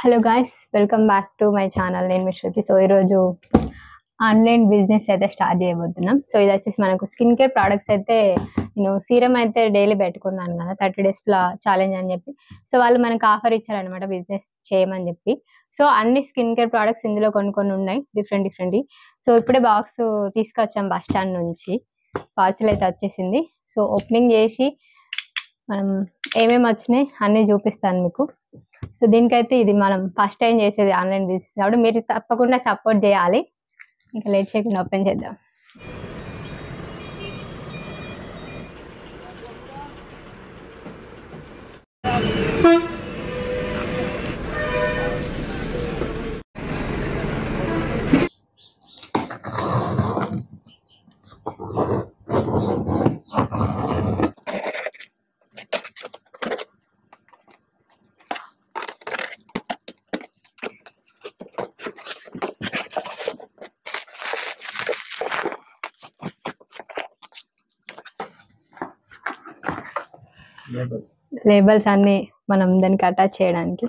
Hello guys, welcome back to my channel. నేను మీ శృతి. So ఈరోజు online business అయితే start చేయబోతున్నాం. సో ఇది వచ్చేసి మనకు స్కిన్ కేర్ ప్రోడక్ట్స్ అయితే నేను సీరం అయితే డైలీ పెట్టుకున్నాను కదా, 30 days ఛాలెంజ్ అని చెప్పి. సో వాళ్ళు మనకు ఆఫర్ ఇచ్చారనమాట బిజినెస్ చేయమని చెప్పి. సో అన్ని స్కిన్ కేర్ ప్రోడక్ట్స్ ఇందులో కొన్ని ఉన్నాయి, డిఫరెంట్. సో ఇప్పుడే బాక్స్ తీసుకొచ్చాం బస్ స్టాండ్ నుంచి. పార్సిల్ అయితే వచ్చేసింది. సో ఓపెనింగ్ చేసి మనం ఏమేమి వచ్చినాయి అన్నీ చూపిస్తాను మీకు. సో దీనికైతే ఇది మనం ఫస్ట్ టైం చేసేది ఆన్లైన్ బిజినెస్ కాబట్టి మీరు తప్పకుండా సపోర్ట్ చేయాలి. ఇంకా లేట్ చేయకుండా ఓపెన్ చేద్దాం. లేబుల్స్ అన్ని మనం దానికి అటాచ్ చేయడానికి.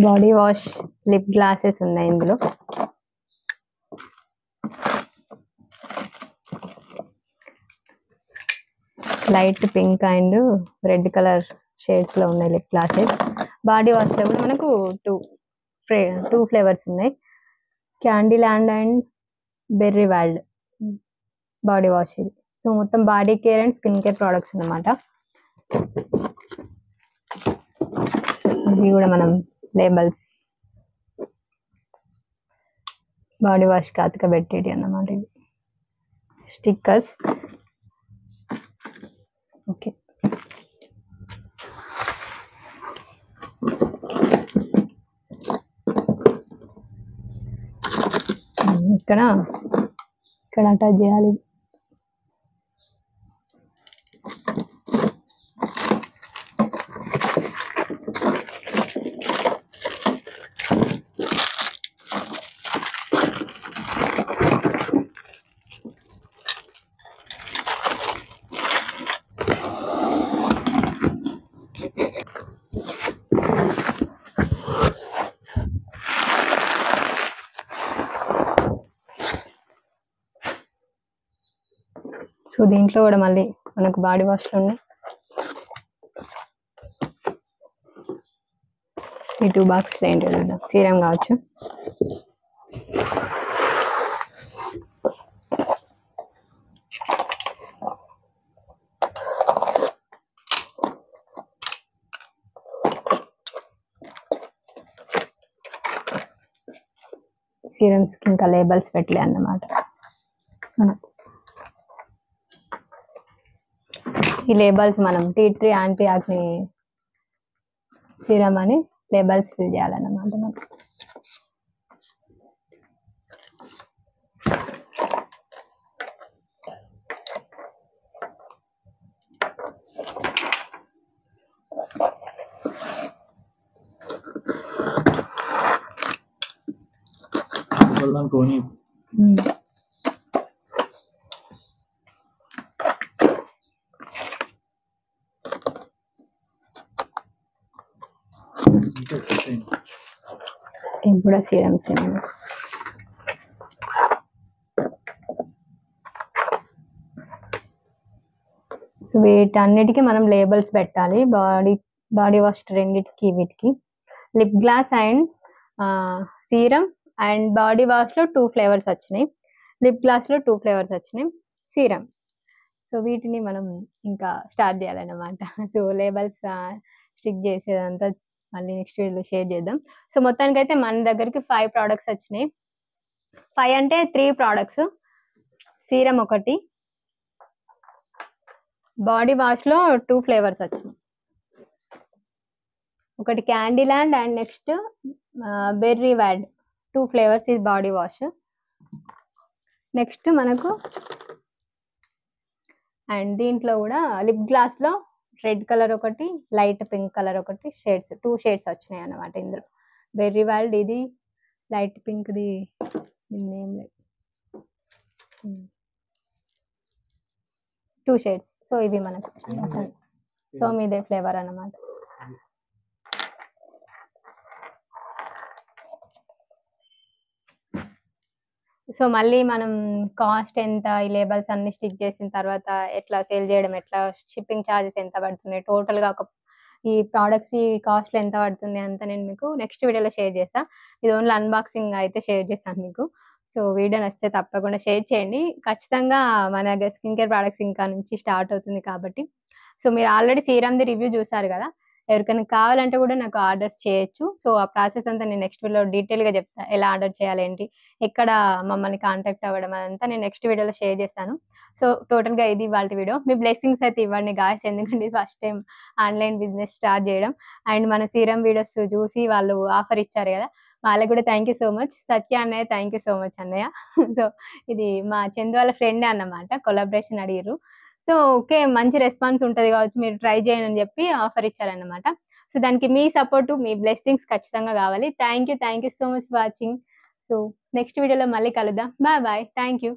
బాడీ వాష్, లిప్ గ్లాసెస్ ఉన్నాయి ఇందులో. Light pink and red colour shades లో ఉన్నాయి లిప్ గ్లాసెస్. బాడీ వాష్ లో కూడా మనకు టూ ఫ్లేవర్స్ ఉన్నాయి, candy land and berry wild body wash ఇది. సో మొత్తం body care and skin care products అన్నమాట. ఇవి కూడా మనం లేబుల్స్ బాడీ వాష్ కి అతకబెట్టేటి అన్నమాట. ఇవి స్టిక్కర్స్. ఓకే, ఇక్కడ అటాచ్ చేయాలి. సో దీంట్లో కూడా మళ్ళీ మనకు బాడీ వాష్లు ఉన్నాయి. ఈ 2 బాక్స్ ఏంటి చూద్దాం. సీరం కావచ్చు. సీరమ్స్ కి ఇంకా లేబుల్స్ పెట్టలే అన్నమాట. ఈ లేబుల్స్ మనం టీ ట్రీ యాంటీ యాక్ని సీరం అని లేబుల్స్ ఫిల్ చేయాలన్నమాట. మనకు ఇవి కూడా సీరమ్స్ ఏమన్నా. సో వీటన్నిటికీ మనం లేబుల్స్ పెట్టాలి. బాడీ వాష్ రెండింటికి, వీటికి lip gloss and serum. And body wash లో 2 ఫ్లేవర్స్ వచ్చినాయి, లిప్ గ్లాస్ లో 2 ఫ్లేవర్స్ వచ్చినాయి, సీరం. సో వీటిని మనం ఇంకా స్టార్ట్ చేయాలన్నమాట. సో లేబుల్స్ స్టిక్ చేసేదంతా మళ్ళీ నెక్స్ట్ వీడియోలో షేర్ చేద్దాం. సో మొత్తానికి అయితే మన దగ్గరికి 5 ప్రోడక్ట్స్ వచ్చినాయి. 5 అంటే 3 ప్రోడక్ట్స్. సీరం ఒకటి, బాడీ వాష్ లో 2 ఫ్లేవర్స్ వచ్చినాయి, ఒకటి candy land and next berry wild, 2 flavours ఇది బాడీ వాష్. నెక్స్ట్ మనకు అండ్ దీంట్లో కూడా లిప్ గ్లాస్ లో రెడ్ కలర్ ఒకటి, లైట్ పింక్ కలర్ ఒకటి, షేడ్స్ 2 షేడ్స్ వచ్చినాయి అన్నమాట ఇందులో. బెర్రీ వైల్డ్ ఇది, లైట్ పింక్ ది నేమ్ లేదు, 2 షేడ్స్. సో ఇవి మనకు సో మీదే ఫ్లేవర్ అన్నమాట. సో మళ్ళీ మనం కాస్ట్ ఎంత, ఈ లేబుల్స్ అన్ని స్టిక్ చేసిన తర్వాత ఎట్లా సేల్ చేయడం, ఎట్లా షిప్పింగ్ ఛార్జెస్ ఎంత పడుతున్నాయి, టోటల్‌గా ఈ ప్రొడక్ట్స్ ఈ కాస్ట్‌లు ఎంత పడుతుంది అంతా నేను మీకు నెక్స్ట్ వీడియోలో షేర్ చేస్తా. ఇది ఓన్లీ అన్బాక్సింగ్ అయితే షేర్ చేశాను మీకు. సో వీడియో నచ్చితే తప్పకుండా షేర్ చేయండి. ఖచ్చితంగా మన స్కిన్ కేర్ ప్రొడక్ట్స్ ఇంకా నుంచి స్టార్ట్ అవుతుంది కాబట్టి. సో మీరు ఆల్రెడీ సీరమ్‌ది రివ్యూ చూసారు కదా! ఎవరికైనా కావాలంటే కూడా నాకు ఆర్డర్స్ చేయొచ్చు. సో ఆ ప్రాసెస్ అంతా నేను నెక్స్ట్ వీడియోలో డీటెయిల్‌గా చెప్తా. ఎలా ఆర్డర్ చేయాలి ఏంటి, ఎక్కడ మమ్మల్ని కాంటాక్ట్ అవ్వడం అదంతా నేను నెక్స్ట్ వీడియోలో షేర్ చేస్తాను. సో టోటల్‌గా ఇది ఇవాల్టి వీడియో. మీ బ్లెస్సింగ్స్ అయితే ఇవ్వండి గాయ్స్. ఎందుకంటే first time online business start చేయడం. అండ్ మన సీరం వీడియోస్ చూసి వాళ్ళు ఆఫర్ ఇచ్చారు కదా! వాళ్ళకి కూడా thank you so much. Satya అన్నయ్య థ్యాంక్ యూ సో మచ్ అన్నయ్య. సో ఇది మా చందు వాళ్ళ ఫ్రెండే అన్నమాట. కొలాబరేషన్ అడిగిర్రు. So okay. మంచి రెస్పాన్స్ ఉంటది కావచ్చు. మీరు ట్రై చేయండి అని చెప్పి ఆఫర్ ఇచ్చారన్నమాట. సో దానికి మీ సపోర్ట్, మీ బ్లెస్సింగ్స్ ఖచ్చితంగా కావాలి. Thank you so much for watching. So next వీడియోలో మళ్ళీ కలుద్దాం. Bye bye. Thank you.